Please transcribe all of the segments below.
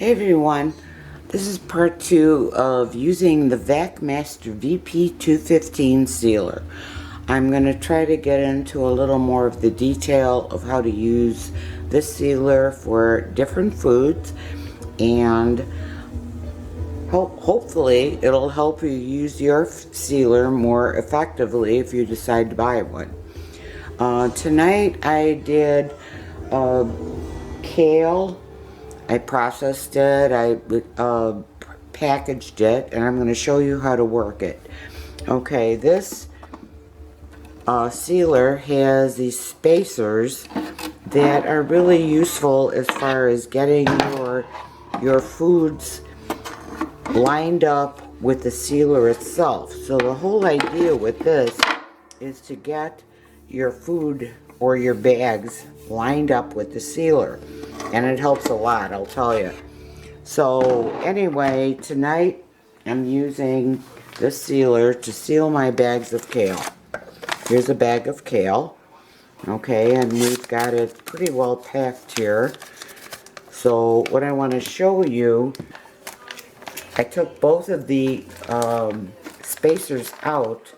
Hey everyone, this is part 2 of using the VacMaster VP215 sealer. I'm going to try to get into a little more of the detail of how to use this sealer for different foods, and hopefully it'll help you use your sealer more effectively if you decide to buy one. Tonight I did kale. I processed it, I packaged it, and I'm going to show you how to work it. Okay, this sealer has these spacers that are really useful as far as getting your foods lined up with the sealer itself. So the whole idea with this is to get your food or your bags lined up with the sealer, and it helps a lot, I'll tell you. So anyway, tonight I'm using this sealer to seal my bags of kale. Here's a bag of kale, okay, and we've got it pretty well packed here. So what I want to show you, I took both of the spacers out,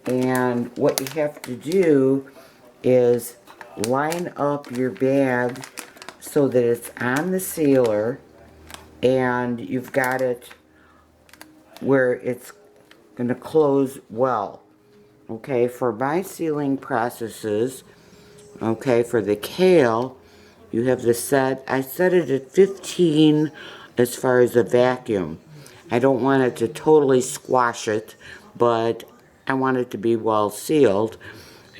and what you have to do is line up your bag so that it's on the sealer and you've got it where it's going to close well. Okay, for my sealing processes, okay, for the kale, you have the set, I set it at 15 as far as the vacuum. I don't want it to totally squash it, but I want it to be well sealed.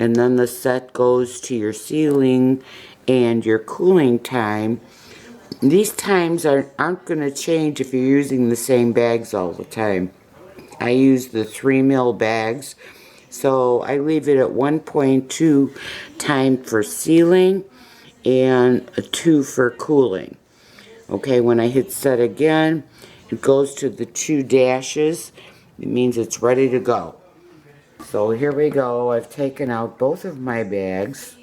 And then the set goes to your sealing and your cooling time. These times aren't going to change if you're using the same bags all the time. I use the 3 mil bags, so I leave it at 1.2 time for sealing and a 2 for cooling. Okay, when I hit set again, it goes to the 2 dashes. It means it's ready to go. So here we go. I've taken out both of my bags,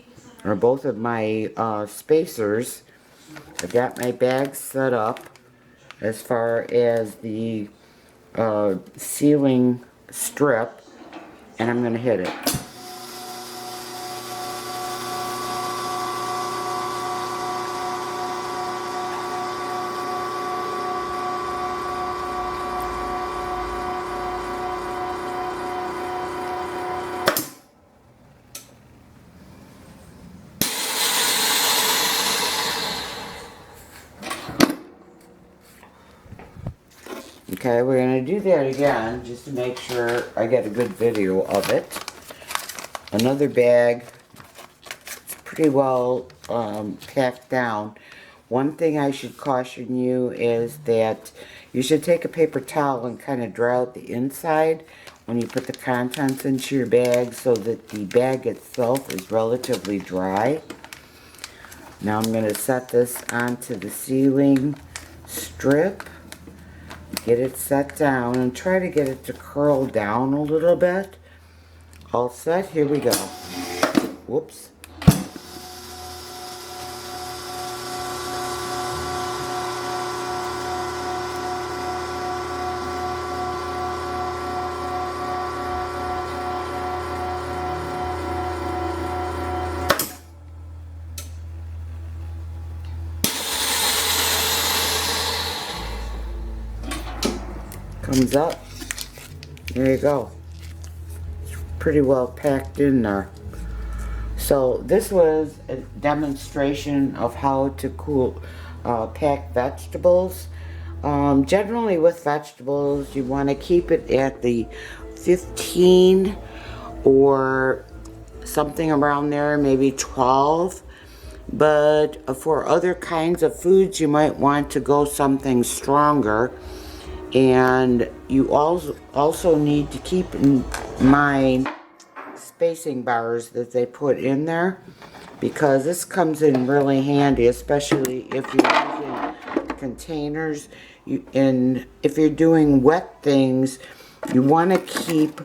or both of my spacers. I've got my bags set up as far as the sealing strip, and I'm going to hit it. Okay, we're going to do that again just to make sure I get a good video of it. Another bag, it's pretty well packed down. One thing I should caution you is that you should take a paper towel and kind of dry out the inside when you put the contents into your bag so that the bag itself is relatively dry. Now I'm going to set this onto the sealing strip. Get it set down and try to get it to curl down a little bit. All set, here we go. Whoops. Comes up. There you go. It's pretty well packed in there. So this was a demonstration of how to pack vegetables. Generally with vegetables, you want to keep it at the 15 or something around there, maybe 12. But for other kinds of foods, you might want to go something stronger. And you also need to keep in mind spacing bars that they put in there, because this comes in really handy, especially if you're using containers. And if you're doing wet things, you want to keep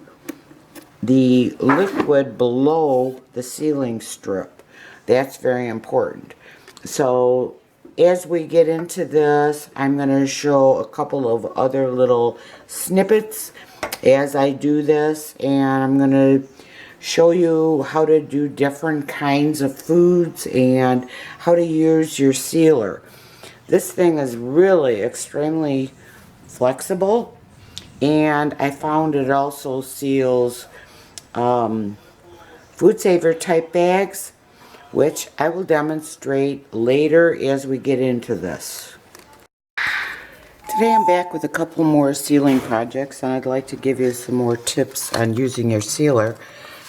the liquid below the sealing strip. That's very important. So as we get into this, I'm going to show a couple of other little snippets as I do this, and I'm going to show you how to do different kinds of foods and how to use your sealer. This thing is really extremely flexible, and I found it also seals food saver type bags, which I will demonstrate later as we get into this. Today I'm back with a couple more sealing projects, and I'd like to give you some more tips on using your sealer.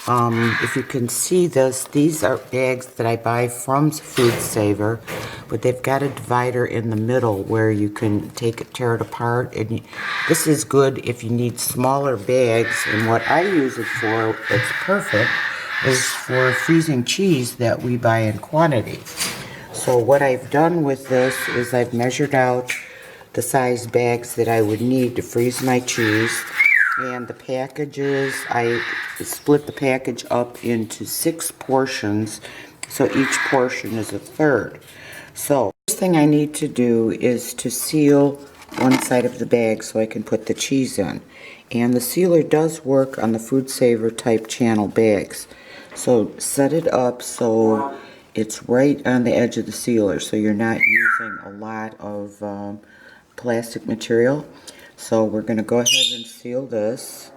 If you can see this, these are bags that I buy from Food Saver, but they've got a divider in the middle where you can tear it apart. And this is good if you need smaller bags, and what I use it for, it's perfect, is for freezing cheese that we buy in quantity. So what I've done with this is I've measured out the size bags that I would need to freeze my cheese, and the packages, I split the package up into 6 portions, so each portion is a third. So first thing I need to do is to seal one side of the bag so I can put the cheese in. And the sealer does work on the Food Saver type channel bags. So set it up so it's right on the edge of the sealer, so you're not using a lot of plastic material. So we're going to go ahead and seal this.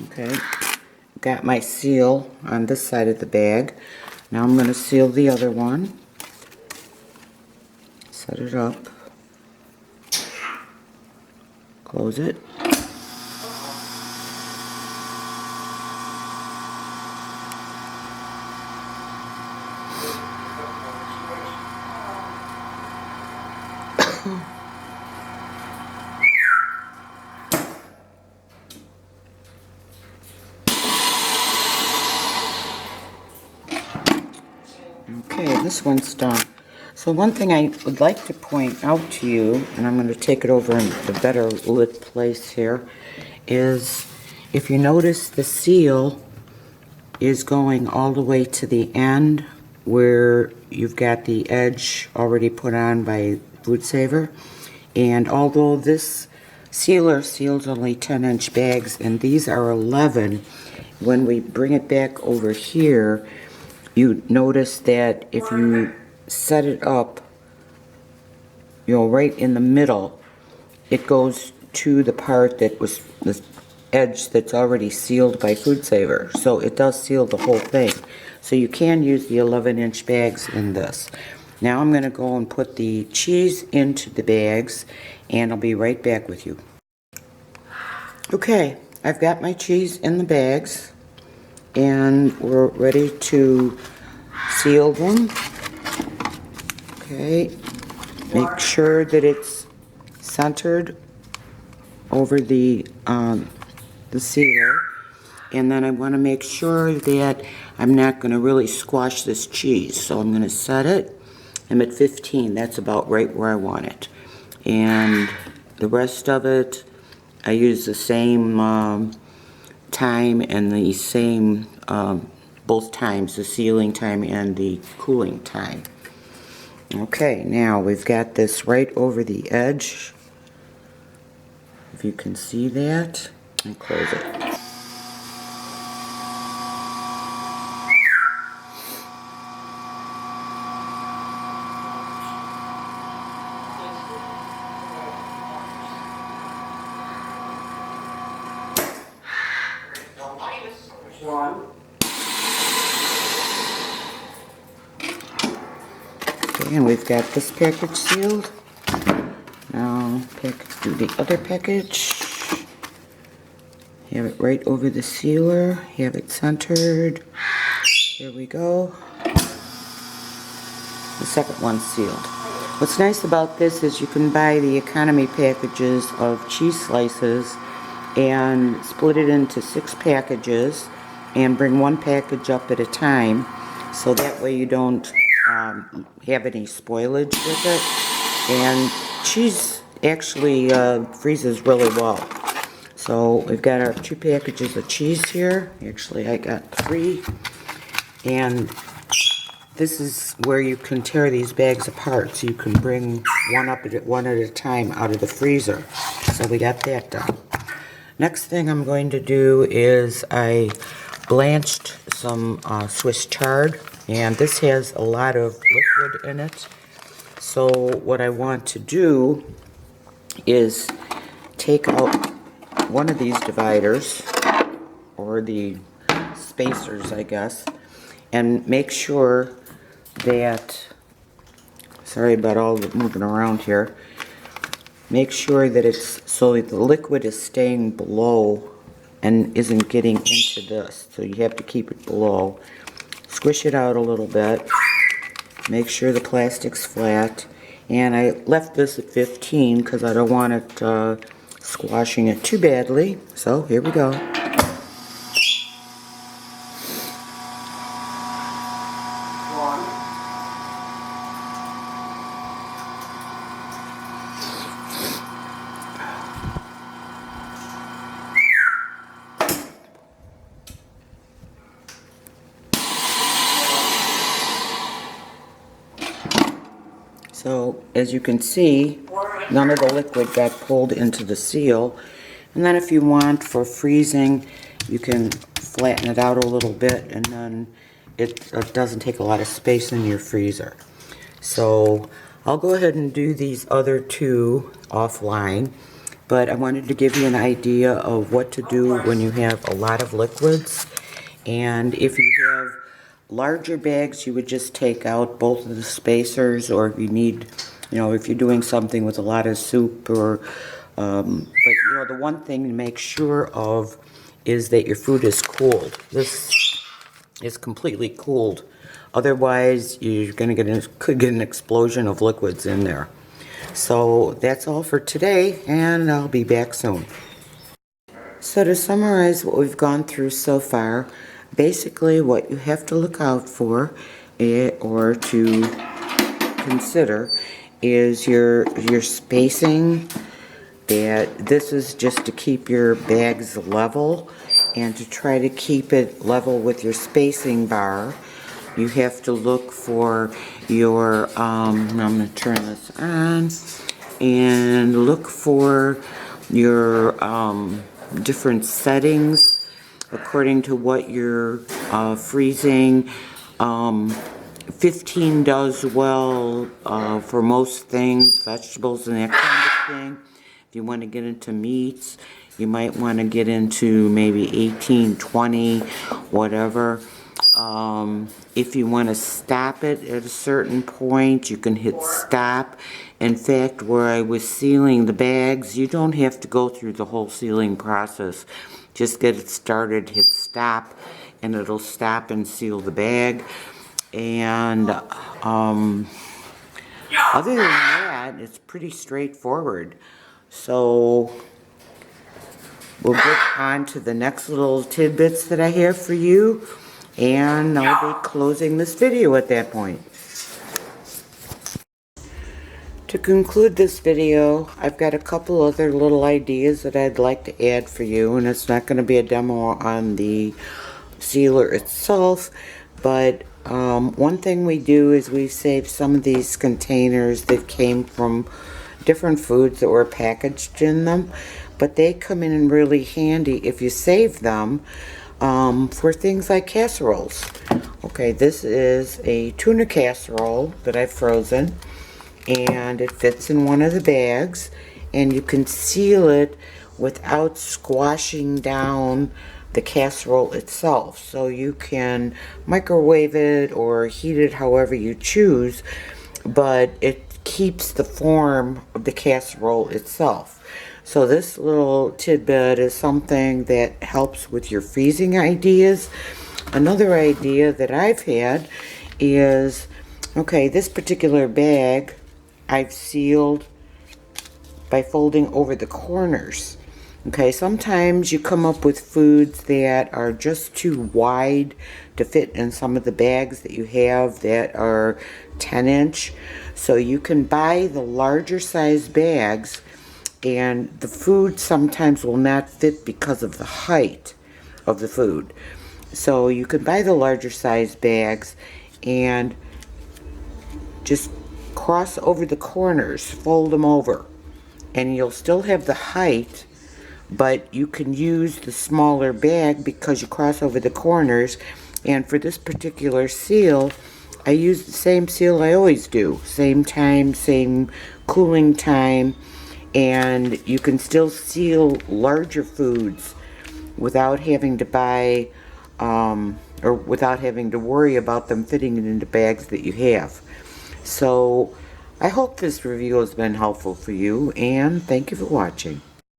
Okay, got my seal on this side of the bag. Now I'm going to seal the other one. Set it up. Close it. Okay, this one's done. So one thing I would like to point out to you, and I'm going to take it over in the better lit place here, is if you notice the seal is going all the way to the end where you've got the edge already put on by Food Saver. And although this sealer seals only 10-inch bags and these are 11, when we bring it back over here, you notice that if you set it up, right in the middle, it goes to the part that was the edge that's already sealed by Food Saver. So it does seal the whole thing. So you can use the 11-inch bags in this. Now I'm going to go and put the cheese into the bags, and I'll be right back with you. Okay, I've got my cheese in the bags, and we're ready to seal them. Okay, make sure that it's centered over the sealer, and then I want to make sure that I'm not going to really squash this cheese. So I'm going to set it. I'm at 15. That's about right where I want it. And the rest of it, I use the same time and the same both times, the sealing time and the cooling time. Okay, now we've got this right over the edge. If you can see that, and close it. Okay, and we've got this package sealed. Now do the other package. Have it right over the sealer. Have it centered. Here we go. The second one's sealed. What's nice about this is you can buy the economy packages of cheese slices, and split it into 6 packages and bring one package up at a time, so that way you don't have any spoilage with it. And cheese actually freezes really well. So we've got our 2 packages of cheese here. Actually, I got 3. And this is where you can tear these bags apart, so you can bring one up one at a time out of the freezer. So we got that done. Next thing I'm going to do is I blanched some Swiss chard, and this has a lot of liquid in it. So what I want to do is take out one of these dividers, or the spacers, I guess, and make sure that, sorry about all the moving around here, make sure that it's so that the liquid is staying below and isn't getting into this. So you have to keep it below. Squish it out a little bit. Make sure the plastic's flat. And I left this at 15 because I don't want it squashing it too badly. So here we go. So as you can see, none of the liquid got pulled into the seal. And then if you want for freezing, you can flatten it out a little bit, and then it doesn't take a lot of space in your freezer. So I'll go ahead and do these other 2 offline, but I wanted to give you an idea of what to do when you have a lot of liquids. And if you have larger bags, you would just take out both of the spacers, or if you need, if you're doing something with a lot of soup, or but the one thing to make sure of is that your food is cooled. This is completely cooled. Otherwise, you're going to could get an explosion of liquids in there. So that's all for today, and I'll be back soon. So to summarize what we've gone through so far, basically what you have to look out for or to consider is your spacing. That this is just to keep your bags level, and to try to keep it level with your spacing bar, you have to look for your, I'm going to turn this on, and look for your different settings according to what you're freezing. 15 does well for most things, vegetables and that kind of thing. If you want to get into meats, you might want to get into maybe 18, 20, whatever. If you want to stop it at a certain point, you can hit stop. In fact, where I was sealing the bags, you don't have to go through the whole sealing process. Just get it started, hit stop, and it'll stop and seal the bag. And other than that, it's pretty straightforward. So we'll get on to the next little tidbits that I have for you, and I'll be closing this video at that point. To conclude this video, I've got a couple other little ideas that I'd like to add for you, and it's not going to be a demo on the sealer itself, but one thing we do is we save some of these containers that came from different foods that were packaged in them, but they come in really handy if you save them for things like casseroles. Okay, this is a tuna casserole that I've frozen, and it fits in one of the bags, and you can seal it without squashing down the casserole itself. So you can microwave it or heat it however you choose, but it keeps the form of the casserole itself. So this little tidbit is something that helps with your freezing ideas. Another idea that I've had is, okay, this particular bag I've sealed by folding over the corners. Okay, sometimes you come up with foods that are just too wide to fit in some of the bags that you have that are 10-inch. So you can buy the larger size bags, and the food sometimes will not fit because of the height of the food. So you can buy the larger size bags and just cross over the corners, fold them over, and you'll still have the height, but you can use the smaller bag because you cross over the corners. And for this particular seal, I use the same seal I always do. Same time, same cooling time, and you can still seal larger foods without having to buy or without having to worry about them fitting into bags that you have. So I hope this review has been helpful for you, and thank you for watching.